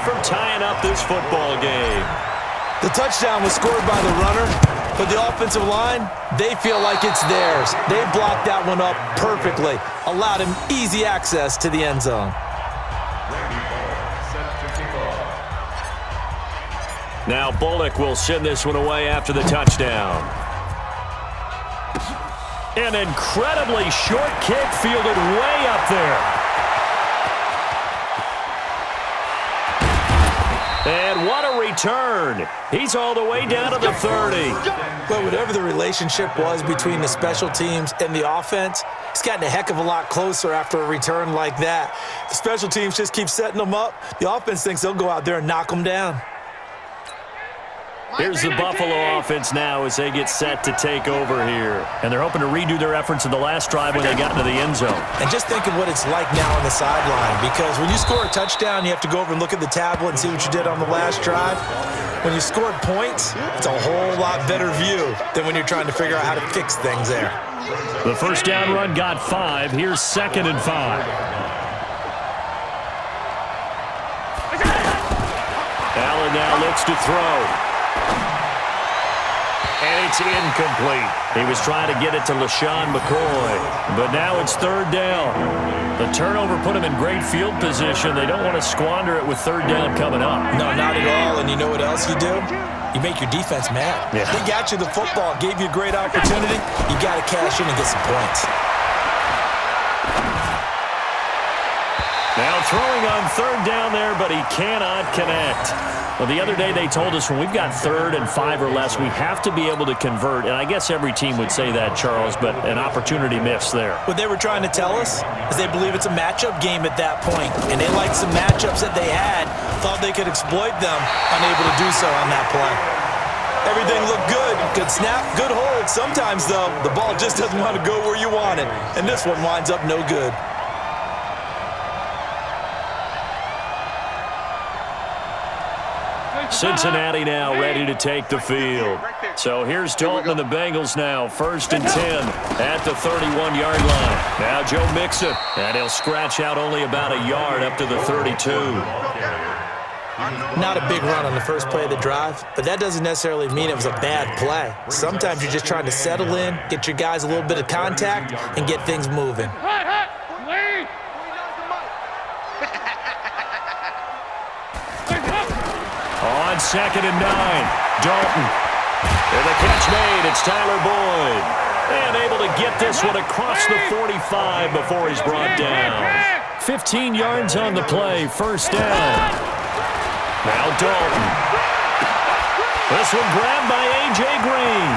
from tying up this football game. The touchdown was scored by the runner, but the offensive line, they feel like it's theirs. They blocked that one up perfectly, allowed him easy access to the end zone. Now Bullock will send this one away after the touchdown. An incredibly short kick fielded way up there. And what a return. He's all the way down to the 30. But whatever the relationship was between the special teams and the offense, it's gotten a heck of a lot closer after a return like that. The special teams just keep setting them up. The offense thinks they'll go out there and knock them down. Here's the Buffalo offense now as they get set to take over here. And they're hoping to redo their efforts in the last drive when they got into the end zone. And just think of what it's like now on the sideline, because when you score a touchdown, you have to go over and look at the tablet and see what you did on the last drive. When you scored points, it's a whole lot better view than when you're trying to figure out how to fix things there. The first down run got 5. Here's 2nd and 5. Allen now looks to throw. And it's incomplete. He was trying to get it to LaShawn McCoy. But now it's 3rd down. The turnover put him in great field position. They don't want to squander it with 3rd down coming up. No, not at all. And you know what else you do? You make your defense mad. Yeah. They got you the football, gave you a great opportunity. You got to cash in and get some points. Now throwing on 3rd down there, but he cannot connect. Well, the other day they told us when we've got 3rd and 5 or less, we have to be able to convert. And I guess every team would say that, Charles, but an opportunity missed there. What they were trying to tell us is they believe it's a matchup game at that point. And they liked some matchups that they had, thought they could exploit them, unable to do so on that play. Everything looked good. Good snap, good hold. Sometimes, though, the ball just doesn't want to go where you want it. And this one winds up no good. Cincinnati now ready to take the field. So here's Dalton and the Bengals now. 1st and 10 at the 31-yard line. Now Joe Mixon. And he'll scratch out only about a yard up to the 32. Not a big run on the first play of the drive, but that doesn't necessarily mean it was a bad play. Sometimes you're just trying to settle in, get your guys a little bit of contact, and get things moving. On 2nd and 9, Dalton. And the catch made. It's Tyler Boyd. And able to get this one across the 45 before he's brought down. 15 yards on the play. 1st down. Now Dalton. This one grabbed by A.J. Green.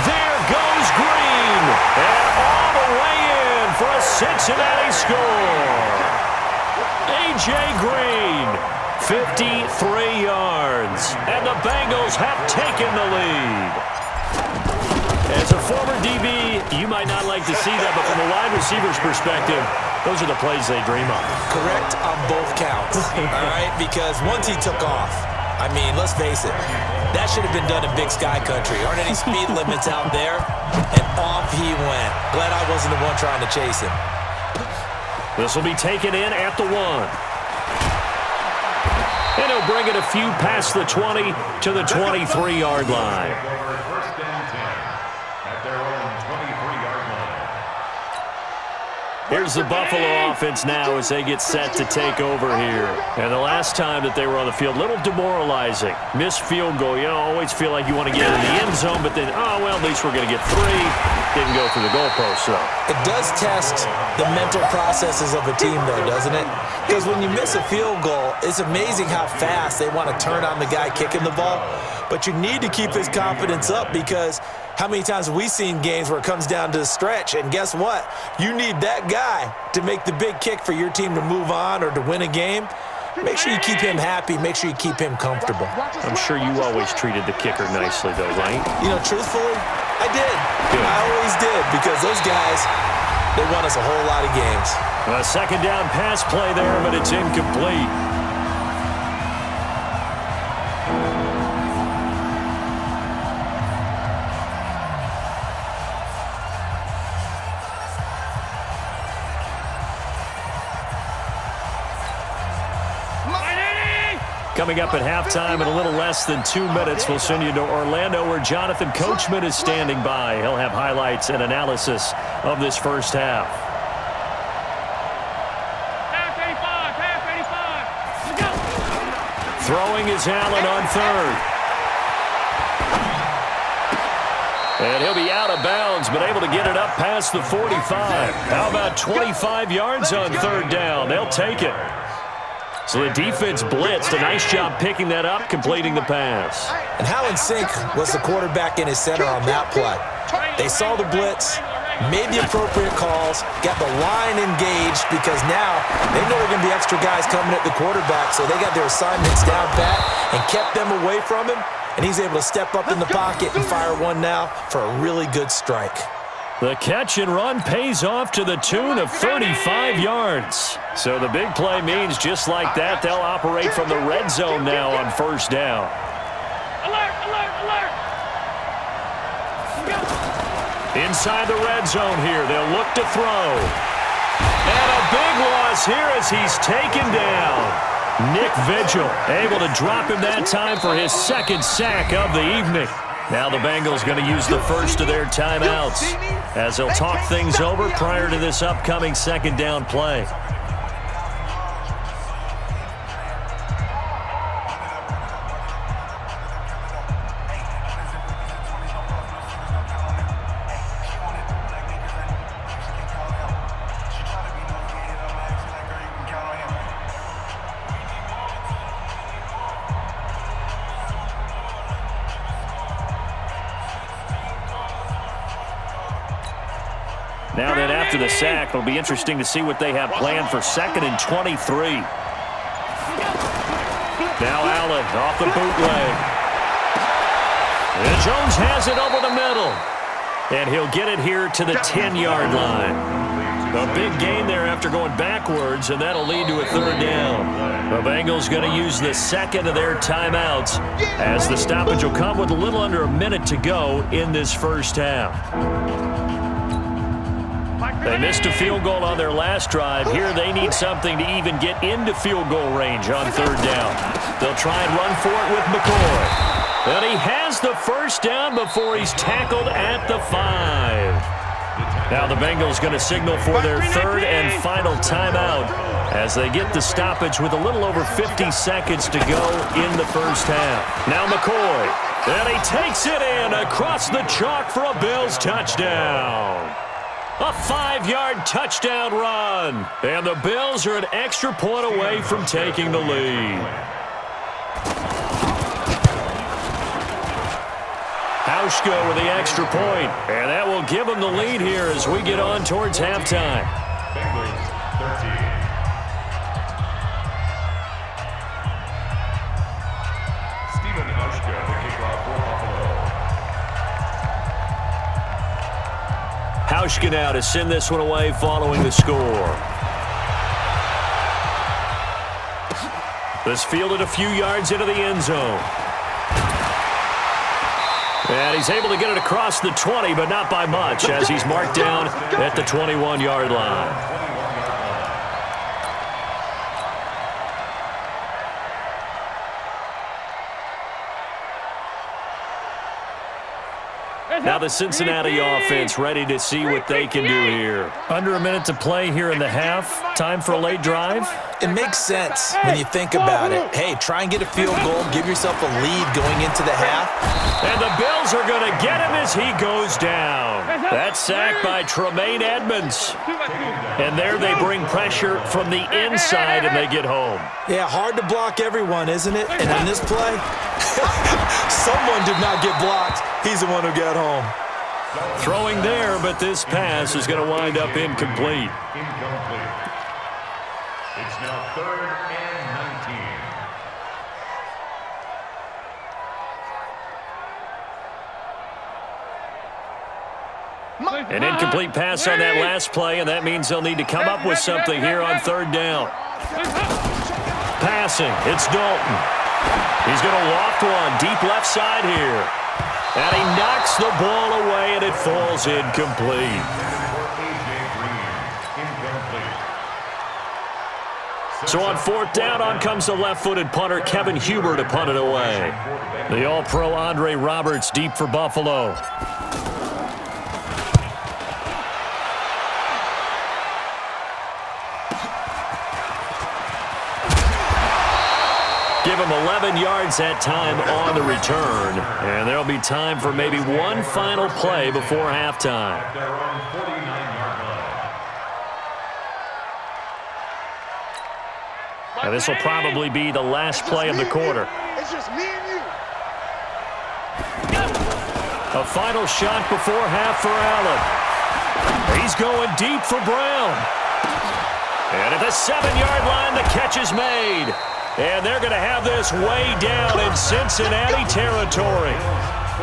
There goes Green. And all the way in for a Cincinnati score. A.J. Green. 53 yards, and the Bengals have taken the lead. As a former DB, you might not like to see that, but from a wide receiver's perspective, those are the plays they dream of. Correct on both counts, all right? Because once he took off, I mean, let's face it, that should have been done in Big Sky Country. Aren't any speed limits out there? And off he went. Glad I wasn't the one trying to chase him. This will be taken in at the 1. And he'll bring it a few past the 20 to the 23-yard line. Here's the Buffalo offense now as they get set to take over here. And the last time that they were on the field, a little demoralizing. Missed field goal. You always feel like you want to get in the end zone, but then, oh, well, at least we're going to get 3. Didn't go through the goalpost, though. It does test the mental processes of a team, though, doesn't it? Because when you miss a field goal, it's amazing how fast they want to turn on the guy kicking the ball. But you need to keep his confidence up, because how many times have we seen games where it comes down to the stretch, and guess what? You need that guy to make the big kick for your team to move on or to win a game. Make sure you keep him happy. Make sure you keep him comfortable. I'm sure you always treated the kicker nicely, though, right? You know, truthfully, I did. Good. I always did, because those guys, they won us a whole lot of games. A 2nd down pass play there, but it's incomplete. Coming up at halftime in a little less than 2 minutes, we'll send you to Orlando where Jonathan Coachman is standing by. He'll have highlights and analysis of this first half. Throwing is Allen on third. And he'll be out of bounds, but able to get it up past the 45. How about 25 yards on third down? They'll take it. So the defense blitzed. A nice job picking that up, completing the pass. And how in sync was the quarterback in his center on that play? They saw the blitz, made the appropriate calls, got the line engaged because now they know there are going to be extra guys coming at the quarterback, so they got their assignments down pat and kept them away from him, and he's able to step up in the pocket and fire one now for a really good strike. The catch and run pays off to the tune of 35 yards. So the big play means just like that, they'll operate from the red zone now on first down. Alert, alert, alert. Inside the red zone here, they'll look to throw. And a big loss here as he's taken down. Nick Vigil able to drop him that time for his second sack of the evening. Now the Bengals going to use the first of their timeouts as they'll talk things over prior to this upcoming second down play. Now then, after the sack, it'll be interesting to see what they have planned for 2nd and 23. Now Allen off the bootleg. And Jones has it over the middle. And he'll get it here to the 10-yard line. A big gain there after going backwards, and that'll lead to a third down. The Bengals going to use the second of their timeouts as the stoppage will come with a little under a minute to go in this first half. They missed a field goal on their last drive. Here they need something to even get into field goal range on third down. They'll try and run for it with McCoy. And he has the first down before he's tackled at the 5. Now the Bengals going to signal for their third and final timeout as they get the stoppage with a little over 50 seconds to go in the first half. Now McCoy. And he takes it in across the chalk for a Bills touchdown. A 5-yard touchdown run. And the Bills are an extra point away from taking the lead. Hauschka with the extra point. And that will give them the lead here as we get on towards halftime. Bengals 13. Stephen Hauschka, the kickoff for Buffalo. Hauschka now to send this one away following the score. This fielded a few yards into the end zone. And he's able to get it across the 20, but not by much, as he's marked down at the 21-yard line. Now the Cincinnati offense ready to see what they can do here. Under a minute to play here in the half. Time for a late drive. It makes sense when you think about it. Hey, try and get a field goal, give yourself a lead going into the half. And the Bills are going to get him as he goes down. That sack by Tremaine Edmonds. And there they bring pressure from the inside and they get home. Yeah, hard to block everyone, isn't it? And on this play, someone did not get blocked. He's the one who got home. Throwing there, but this pass is going to wind up incomplete. Incomplete. It's now 3rd and 19. An incomplete pass on that last play, and that means they'll need to come up with something here on third down. Passing, it's Dalton. He's going to loft one deep left side here. And he knocks the ball away, and it falls incomplete. So on 4th down, on comes the left-footed punter, Kevin Huber, to punt it away. The All-Pro Andre Roberts deep for Buffalo. Give him 11 yards that time on the return. And there'll be time for maybe one final play before halftime. Now this will probably be the last play of the quarter. It's just me and you. A final shot before half for Allen. He's going deep for Brown. And at the 7-yard line, the catch is made. And they're going to have this way down in Cincinnati territory.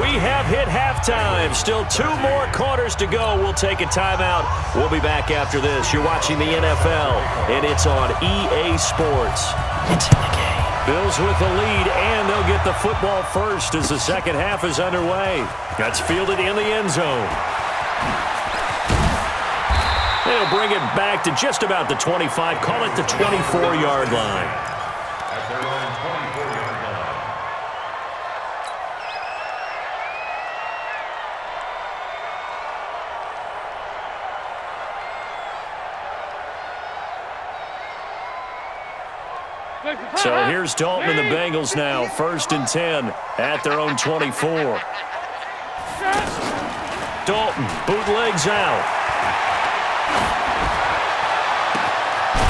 We have hit halftime. Still 2 more quarters to go. We'll take a timeout. We'll be back after this. You're watching the NFL, and it's on EA Sports. It's in the game. Bills with the lead, and they'll get the football first as the second half is underway. That's fielded in the end zone. They'll bring it back to just about the 25. Call it the 24-yard line. So here's Dalton and the Bengals now, 1st and 10 at their own 24. Dalton bootlegs out.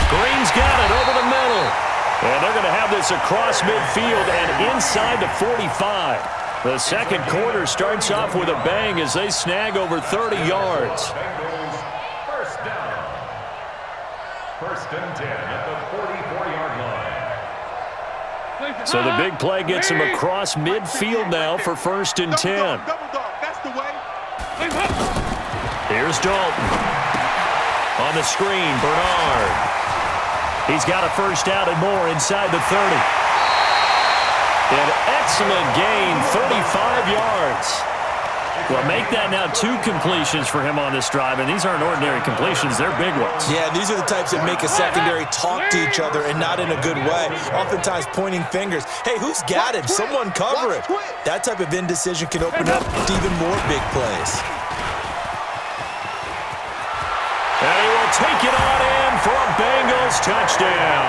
Green's got it over the middle. And they're going to have this across midfield and inside the 45. The second quarter starts off with a bang as they snag over 30 yards. First down. 1st and 10 at the 44-yard line. So the big play gets him across midfield now for 1st and 10. Double dog. That's the way. Here's Dalton. On the screen, Bernard. He's got a first down and more inside the 30. An excellent gain, 35 yards. Well, make that now 2 completions for him on this drive, and these aren't ordinary completions. They're big ones. Yeah, these are the types that make a secondary talk to each other and not in a good way. Oftentimes pointing fingers. Hey, who's got it? Someone cover it. That type of indecision can open up to even more big plays. And he will take it on in for a Bengals touchdown.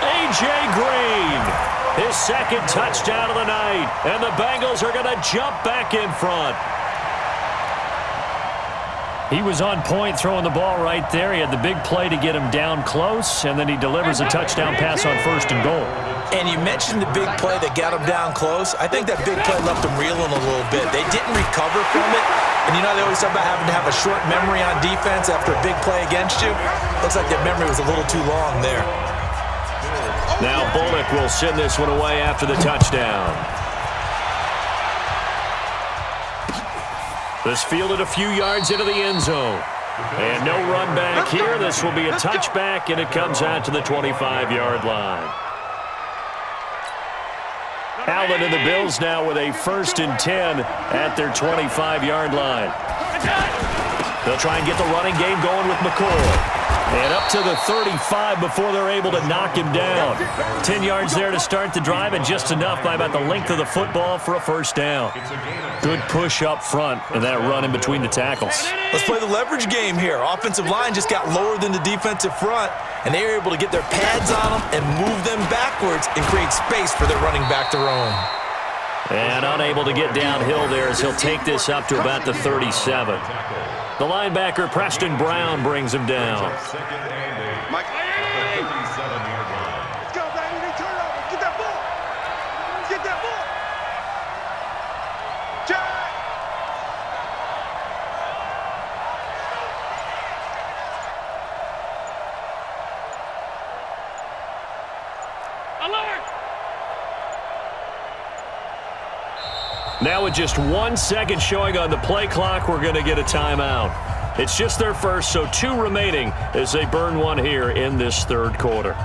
A.J. Green, his 2nd touchdown of the night. And the Bengals are going to jump back in front. He was on point throwing the ball right there. He had the big play to get him down close, and then he delivers a touchdown pass on 1st and goal. And you mentioned the big play that got him down close. I think that big play left him reeling a little bit. They didn't recover from it. And you know they always talk about having to have a short memory on defense after a big play against you. Looks like that memory was a little too long there. Now Bullock will send this one away after the touchdown. This fielded a few yards into the end zone. And no run back here. This will be a touchback, and it comes out to the 25-yard line. Allen and the Bills now with a 1st and 10 at their 25-yard line. They'll try and get the running game going with McCoy. And up to the 35 before they're able to knock him down. 10 yards there to start the drive, and just enough by about the length of the football for a first down. Good push up front and that run in between the tackles. Let's play the leverage game here. Offensive line just got lower than the defensive front, and they were able to get their pads on them and move them backwards and create space for their running back to roam. And unable to get downhill there as he'll take this up to about the 37. The linebacker, Preston Brown, brings him down. Let's go, baby. Turn over. Get that ball. Get that ball. Jack. Alert. Now with just 1 second showing on the play clock, we're going to get a timeout. It's just their first, so 2 remaining as they burn one here in this third quarter.